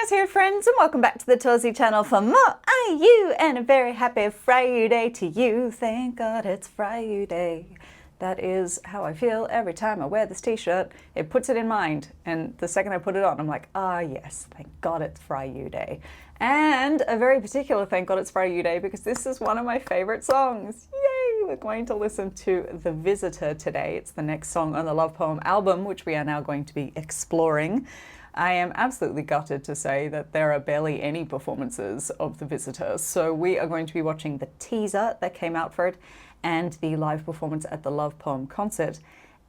Torsie friends, and welcome back to the Torsie channel for more IU, and a very happy Friday to you. Thank God it's Friday. That is how I feel every time I wear this t-shirt. It puts it in mind, and the second I put it on, I'm like, ah yes, thank God it's Friday. And a very particular thank God it's Friday because this is one of my favorite songs. Yay! We're going to listen to The Visitor today. It's the next song on the Love Poem album, which we are now going to be exploring. I am absolutely gutted to say that there are barely any performances of The Visitor, so we are going to be watching the teaser that came out for it and the live performance at the Love Poem concert,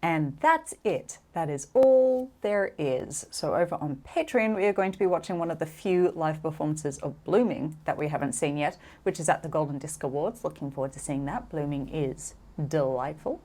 and that's it. That is all there is. So over on Patreon, we are going to be watching one of the few live performances of Blooming that we haven't seen yet, which is at the Golden Disc Awards. Looking forward to seeing that. Blooming is delightful.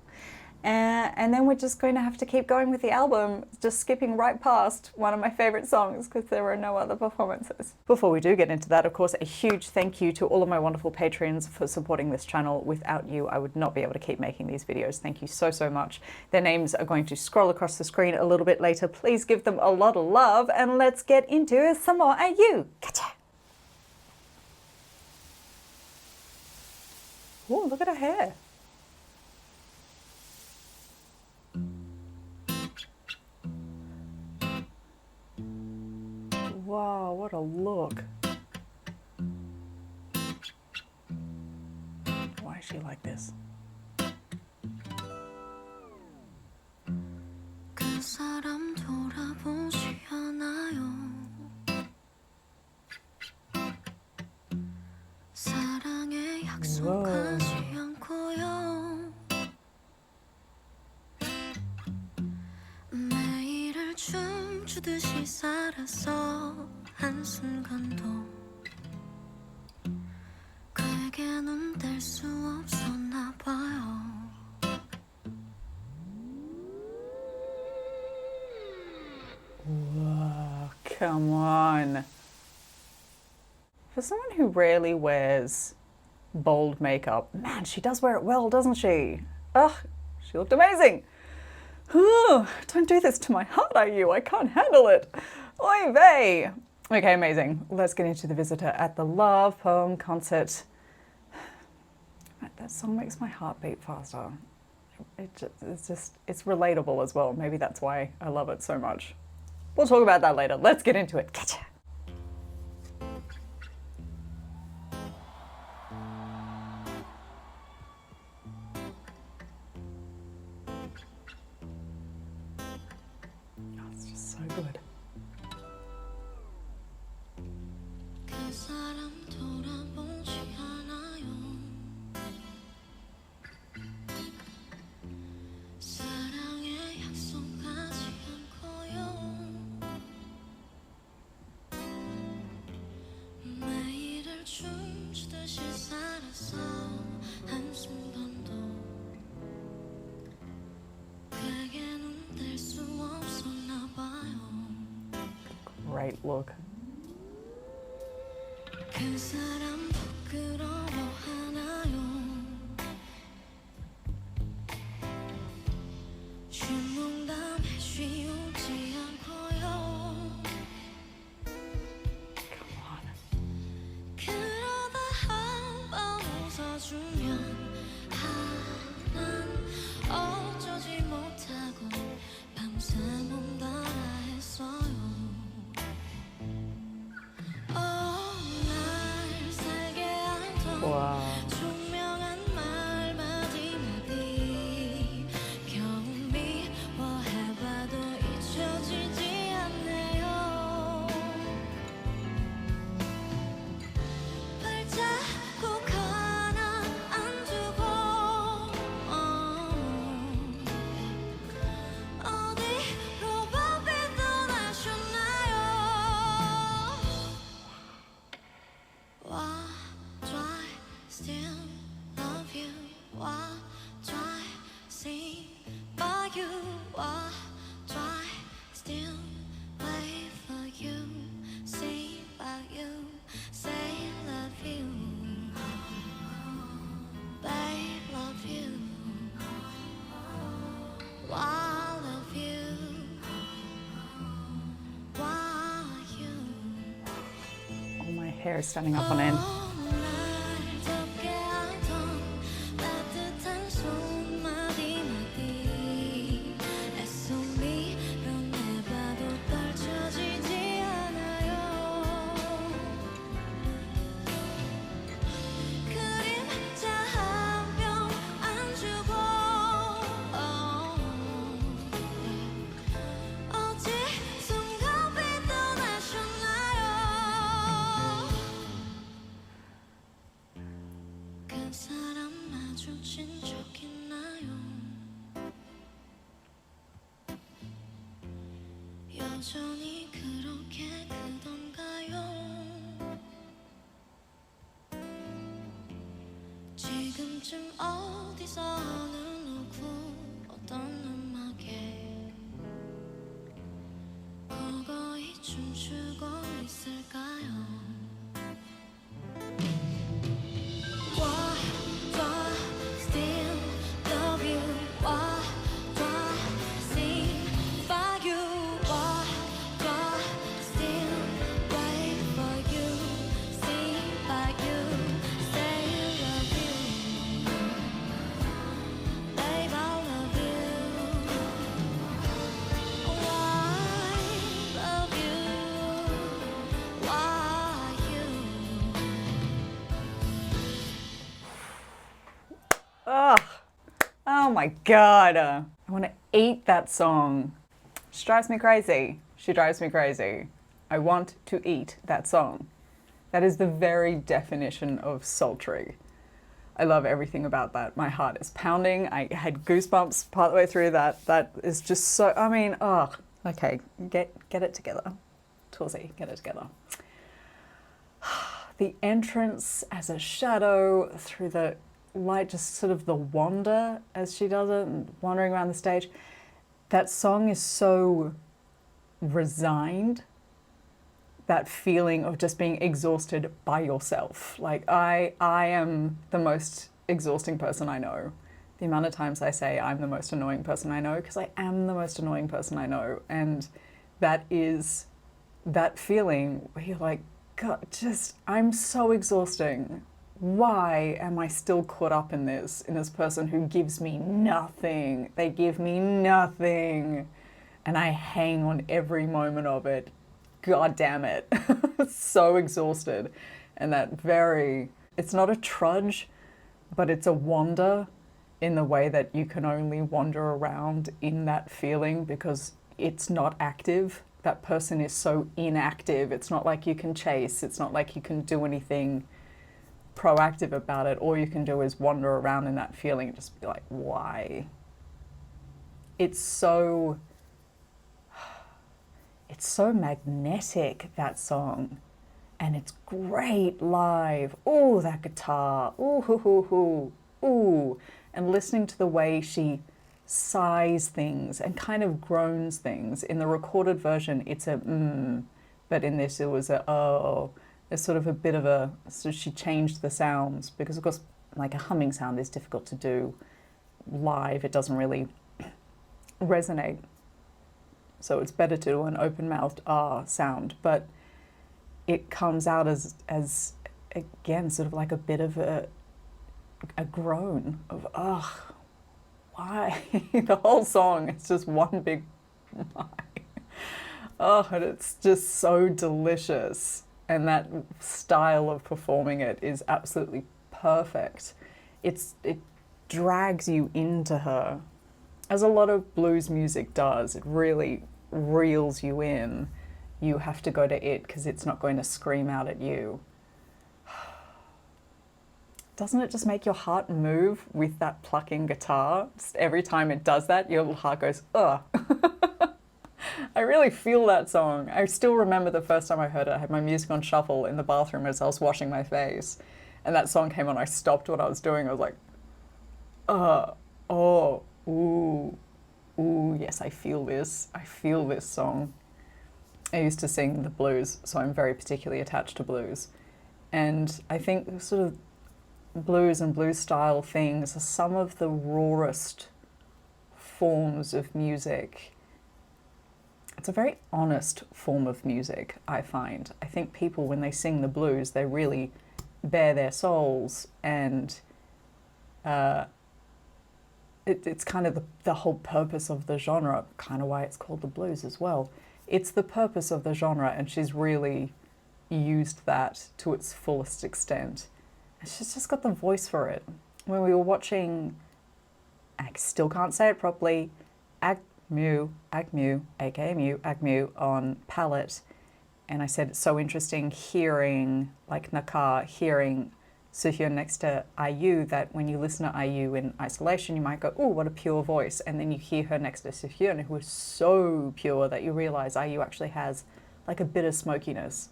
And then we're just going to have to keep going with the album, just skipping right past one of my favorite songs because there are no other performances. Before we do get into that, of course, a huge thank you to all of my wonderful patrons for supporting this channel. Without you, I would not be able to keep making these videos. Thank you so, so much. Their names are going to scroll across the screen a little bit later. Please give them a lot of love, and let's get into some more IU. Gotcha! Oh, look at her hair. Wow, what a look. Why is she like this? 그 사람 돌아보지 않아요. 사랑에 약속하지 않고요. 매일을 춤추듯이 살아서 한순간도 그에게 눈 뗄 수 없었나 봐요. Whoa, come on. For someone who rarely wears bold makeup, man, she does wear it well, doesn't she? Ugh, she looked amazing. Don't do this to my heart, IU. I can't handle it. Oy vey. Okay, amazing. Let's get into The Visitor at the Love Poem concert. That song makes my heart beat faster. It's relatable as well. Maybe that's why I love it so much. We'll talk about that later. Let's get into it. Gotcha. Oh, it's just so good. 그 사람 돌아보지 않아요. 사랑에 약속하지 않고요. 매일을 춤추듯이 살아서 한순간도 그에게 눈 뗄 수 없었나 봐요. Great look. 그 사람 부끄러워하나요? 주몽담에 쉬우지 않고요. Come on. 그러다 한번 웃어주면 난 어쩌지 못하고 밤새 몸달아 했어요. 날 살게 하던 hair is standing up on end. 날 덮게 하던 따뜻한 손마디마디 애송이 변해봐도 떨쳐지지 않아요. 그림자 한 뼘 안 주고 어디선가 떠나셨나요? 그 사람 마주친 적 있나요? 여전히 그렇게 크던가요? 지금쯤 어디서 어느 누구 어떤 음악에 거거이 춤추고 있을까요? Why do I still love you? Why do I sing for you? Why do I still wait for you? Sing by you, say you love you, babe I love you. Why love you? Why you? Ugh. Oh my God. I want to eat that song. She drives me crazy. She drives me crazy. I want to eat that song. That is the very definition of sultry. I love everything about that. My heart is pounding. I had goosebumps partway through that. That is just so, I mean, oh, okay, get it together. Torsie, get it together. The entrance as a shadow through the light, just sort of the wander as she does it, and wandering around the stage. That song is so resigned. That feeling of just being exhausted by yourself. Like I am the most exhausting person I know. The amount of times I say I'm the most annoying person I know, because I am the most annoying person I know. And that is that feeling where you're like, God, just, I'm so exhausting. Why am I still caught up in this person who gives me nothing? They give me nothing. And I hang on every moment of it. God damn it. So exhausted. And that very, it's not a trudge, but it's a wander in the way that you can only wander around in that feeling because it's not active. That person is so inactive. It's not like you can chase. It's not like you can do anything proactive about it. All you can do is wander around in that feeling and just be like, why? It's so magnetic, that song. And it's great live. Ooh, that guitar. Ooh, hoo, hoo, hoo. Ooh. And listening to the way she sighs things and kind of groans things. In the recorded version, it's a but in this it was a oh. There's sort of a bit of a, so she changed the sounds because of course like a humming sound is difficult to do live. It doesn't really resonate. So it's better to do an open-mouthed ah sound, but it comes out as again, sort of like a bit of a groan of, ugh, why? The whole song, it's just one big why. Oh, and it's just so delicious. And that style of performing it is absolutely perfect. It drags you into her, as a lot of blues music does. It really reels you in. You have to go to it because it's not going to scream out at you. Doesn't it just make your heart move with that plucking guitar? Just every time it does that, your heart goes, ugh. I really feel that song. I still remember the first time I heard it. I had my music on shuffle in the bathroom as I was washing my face. And that song came on. I stopped what I was doing. I was like, oh, ooh, yes, I feel this. I feel this song. I used to sing the blues, so I'm very particularly attached to blues. And I think sort of blues and blues style things are some of the rawest forms of music it's a very honest form of music, I find. I think people, when they sing the blues, they really bare their souls, and it's kind of the whole purpose of the genre, kind of why it's called the blues as well. It's the purpose of the genre, and she's really used that to its fullest extent. And she's just got the voice for it. When we were watching, I still can't say it properly, Agmu, aka Agmu on Palette, and I said it's so interesting hearing, like Nakar, hearing Suhyun next to IU, that when you listen to IU in isolation, you might go, oh, what a pure voice. And then you hear her next to Suhyun, who is so pure that you realize IU actually has like a bit of smokiness.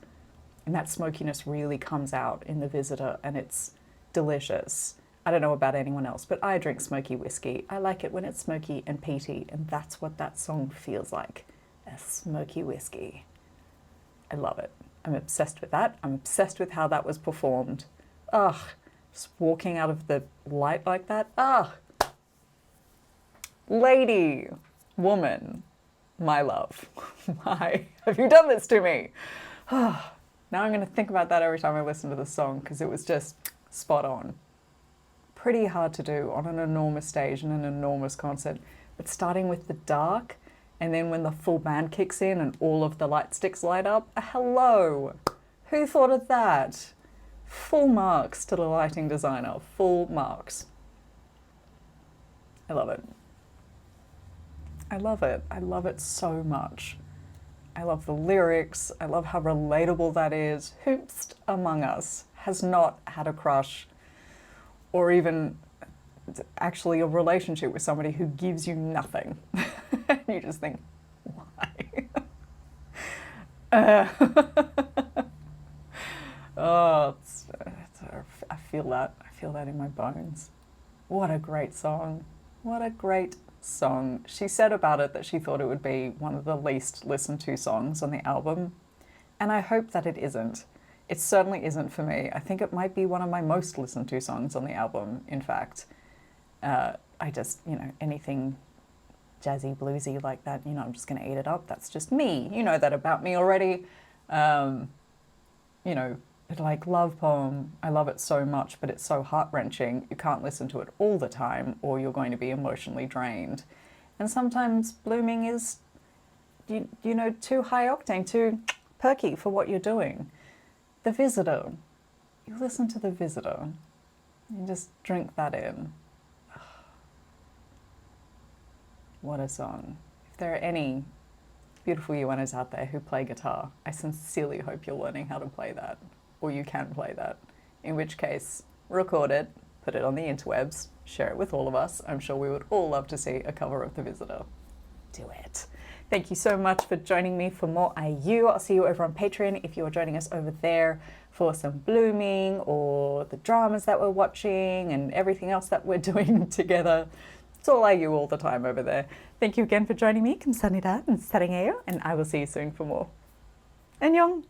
And that smokiness really comes out in The Visitor, and it's delicious. I don't know about anyone else, but I drink smoky whiskey. I like it when it's smoky and peaty, and that's what that song feels like, a smoky whiskey. I love it. I'm obsessed with that. I'm obsessed with how that was performed. Ugh, just walking out of the light like that. Ugh. Lady, woman, my love, why have you done this to me? Now I'm going to think about that every time I listen to the song, because it was just spot on. Pretty hard to do on an enormous stage and an enormous concert, but starting with the dark, and then when the full band kicks in and all of the light sticks light up, hello, who thought of that? Full marks to the lighting designer, full marks. I love it. I love it. I love it so much. I love the lyrics. I love how relatable that is. Who's among us has not had a crush or even actually a relationship with somebody who gives you nothing? You just think, why? Oh, I feel that. I feel that in my bones. What a great song. What a great song. She said about it that she thought it would be one of the least listened to songs on the album, and I hope that it isn't. It certainly isn't for me. I think it might be one of my most listened to songs on the album, in fact. I just, anything jazzy, bluesy like that, I'm just going to eat it up. That's just me. You know that about me already. Like Love Poem, I love it so much, but it's so heart-wrenching. You can't listen to it all the time or you're going to be emotionally drained. And sometimes Blooming is, too high octane, too perky for what you're doing. The Visitor. You listen to The Visitor. You just drink that in. What a song. If there are any beautiful UNers out there who play guitar, I sincerely hope you're learning how to play that, or you can play that. In which case, record it, put it on the interwebs, share it with all of us. I'm sure we would all love to see a cover of The Visitor. Do it. Thank you so much for joining me for more IU. I'll see you over on Patreon if you're joining us over there for some Blooming or the dramas that we're watching and everything else that we're doing together. It's all IU all the time over there. Thank you again for joining me. 감사합니다. and I will see you soon for more. 안녕.